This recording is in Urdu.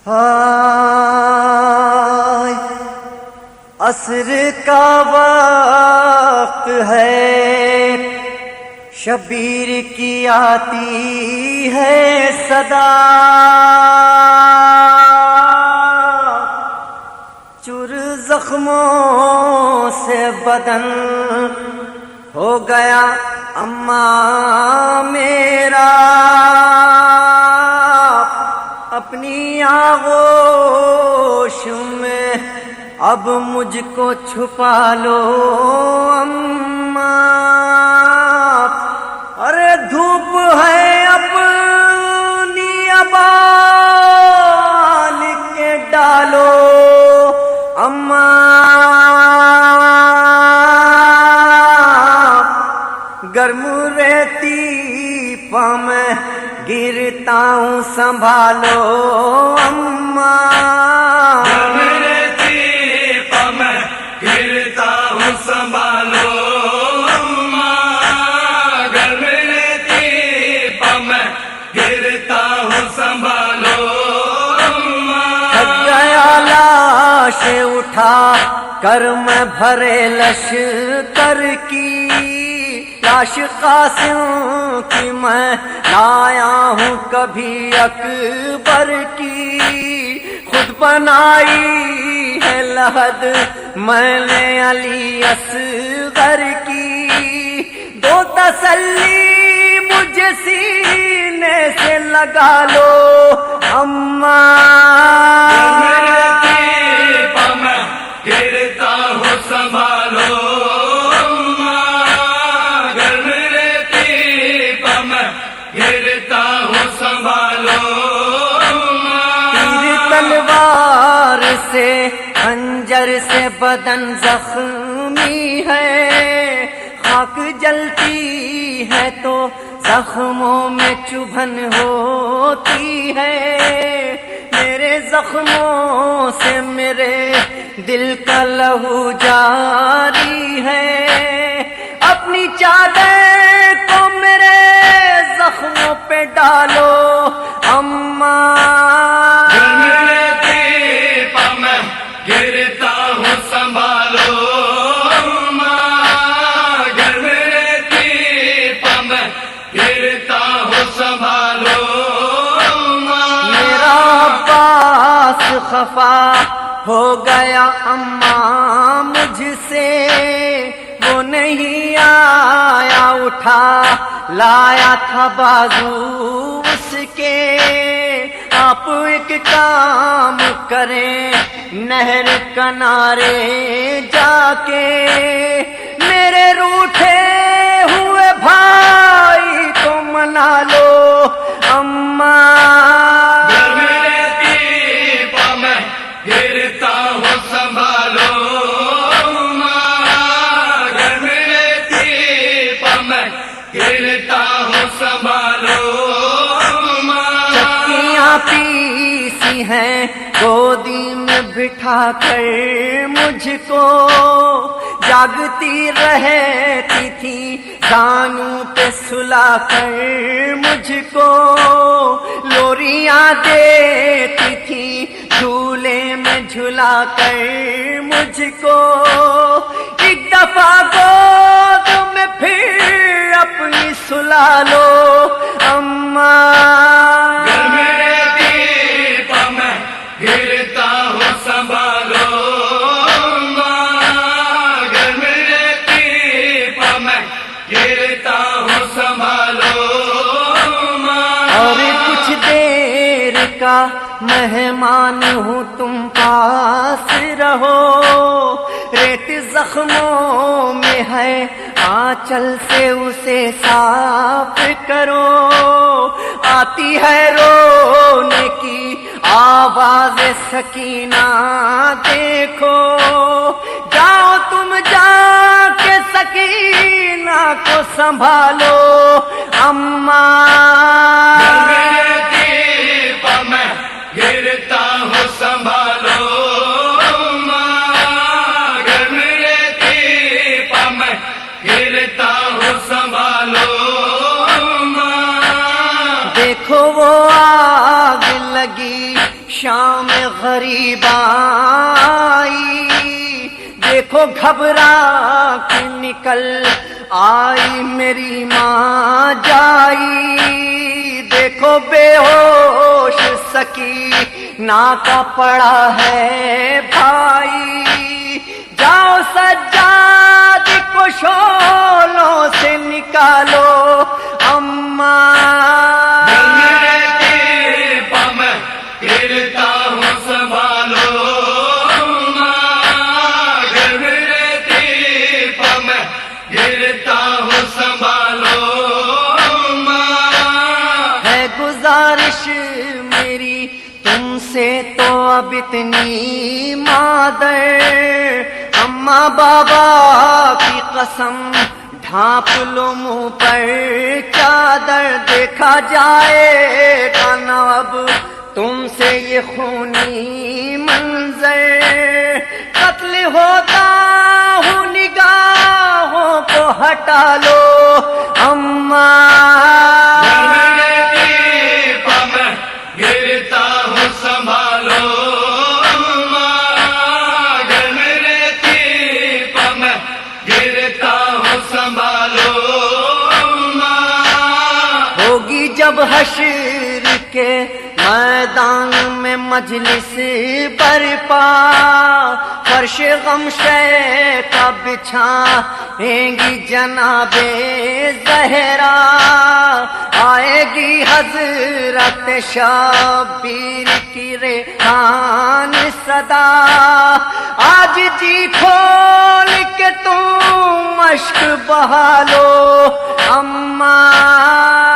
ہائے عصر کا وقت ہے، شبیر کی آتی ہے صدا، چر زخموں سے بدن ہو گیا اماں میرا، اپنی آغوش میں اب مجھ کو چھپا لو اماں، ارے دھوپ ہے اپنی ابال کے ڈالو اماں، گرم رہتی پاں میں گرتا ہوں سنبھالو اماں، گرم رہتی پاں میں گرتا ہوں سنبھالو اماں، گرم رہتی پاں میں گرتا ہوں سنبھالو اماں، تھک گیا لاش اٹھا کر میں بھرے لشکر کی، لاش قاسم کی میں لایا ہوں کبھی اکبر کی، خود بنائی ہے لحد میں نے علی اصغر کی، دو تسلی مجھے سینے سے لگا لو اماں، گرتا ہوں سنبھالو اماں، گرم رہتی پاں میں گرتا ہوں سنبھالو اماں، تیر تلوار سے خنجر سے بدن زخمی ہے، خاک جلتی ہے تو زخموں میں چبھن ہوتی ہے، میرے زخموں سے میرے دل کا لہو جاری ہے، اپنی چادر کو میرے زخموں پہ ڈالو اماں، گرم رہتی پاں میں گرتا ہوں سنبھالو اماں، گرم رہتی پاں میں گرتا ہوں سنبھالو اماں، میرا عباس خفا ہو گیا اماں مجھ سے، وہ نہیں آیا اٹھا لایا تھا بازو اس کے، آپ ایک کام کریں نہر کنارے جا کے، میرے روٹھے ہوئے بھائی کو منا لو اماں، گرم رہتی پاں میں گرتا ہوں سنبھالو اماں، گرم رہتی پاں میں گرتا ہوں سنبھالو اماں، چکیاں پیسی ہیں گودی میں بٹھا کر مجھ کو، جاگتی رہتی تھی زانوں پہ سلا کر مجھ کو، لوریاں دیتی تھی جھولے میں جھلا کر مجھ کو، ایک دفعہ گود میں پھر اپنی سلا لو اماں، گرم رہتی پاں میں گرتا ہوں سنبھالو اماں، گرم رہتی پاں میں گرتا ہوں سنبھالو اماں، اور کچھ دیر کا مہمان ہوں تم پاس رہو، ریت زخموں میں ہے آنچل سے اسے صاف کرو، آتی ہے رونے کی آواز سکینہ دیکھو، جاؤ تم جا کے سکینہ کو سنبھالو اماں، گرم رہتی پاں میں گرتا ہوں سنبھالو اماں، گرم رہتی پاں میں گرتا ہوں سنبھالو اماں، دیکھو وہ آگ لگی شام غریب آئی، دیکھو گھبرا کے نکل آئی میری ماں جائی، دیکھو بے ہوش سکینہ کا پڑا ہے بھائی، جاؤ سجاد کو شولوں سے نکالو اماں، گرتا ہوں سنبھالو ماں، گھر میں رہتی میں گرتا ہوں سنبھالو ماں، ہے گزارش میری تم سے تو اب اتنی مادر، اماں بابا کی قسم ڈھانپ لو منہ پر چادر، دیکھا جائے گا نہ اب تم سے یہ خونی منظر، قتل ہوتا ہوں نگاہوں کو ہٹا لو اماں، گرتا ہوں سنبھالو ماں، گھر میں رہتی میں گرتا ہوں سنبھالو ماں، ہوگی جب حشر کے میدان میں مجلس برپا، فرش غم شے کا بچھائیں گی جناب زہرا، آئے گی حضرت شبیر کی ریحان صدا، آج جی کھول کے تم مشک بہا لو اماں،